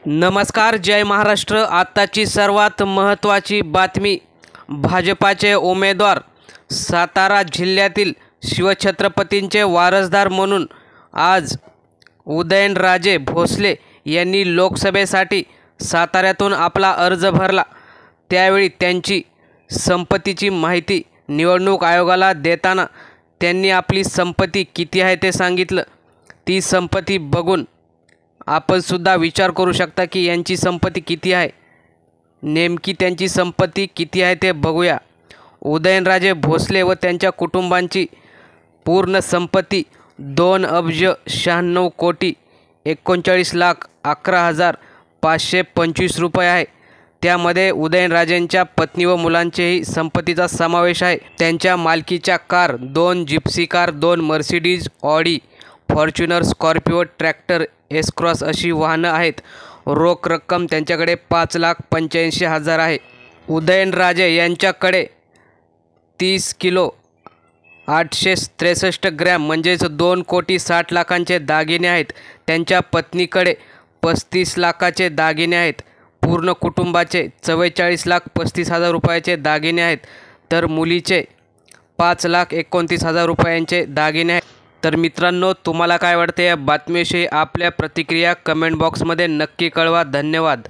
नमस्कार, जय महाराष्ट्र। आताची सर्वात महत्त्वाची बातमी। भाजपाचे उमेदवार सातारा जिल्ह्यातील शिवछत्रपतींचे वारसदार म्हणून आज उदयनराजे भोसले यांनी लोकसभेसाठी साताऱ्यातून आपला अर्ज भरला। त्यावेळी त्यांची संपत्तीची माहिती निवडणूक आयोगाला देताना त्यांनी आपली संपत्ती किती आहे ते सांगितलं। ती संपत्ती बघून आपण सुद्धा विचार करू शकता की यांची संपत्ती किती आहे। नेमकी त्यांची संपत्ती किती आहे ते बघूया। उदयनराजे भोसले व त्यांच्या कुटुंबांची पूर्ण संपत्ती 2,39,39,11,525 रुपये आहे। त्यामध्ये उदयनराजेंच्या पत्नी व मुलांचेही संपत्तीचा समावेश आहे। त्यांच्या मालकीच्या car 2 Gypsy car, 2 Mercedes, Audi, Fortuner, Scorpio, tractor, S cross अशी वाहनं आहेत। रोख रक्कम त्यांच्याकडे 5,85,000 आहे। उदयनराजे यांच्याकडे 30 किलो 863 ग्रॅम म्हणजेच 2,60,00,000चे दागिने आहेत। त्यांच्या पत्नीकडे 35 लाखाचे दागिने आहेत। पूर्ण कुटुंबाचे 44,35,000 रुपयाचे दागिने आहेत। तर मुलीचे 5,29,000 रुपयांचे दागिने आहेत। तर मित्रांनो, तुम्हाला काय वाटते या बातमीविषयी? आपल्या प्रतिक्रिया कमेंट बॉक्समध्ये नक्की कळवा। धन्यवाद।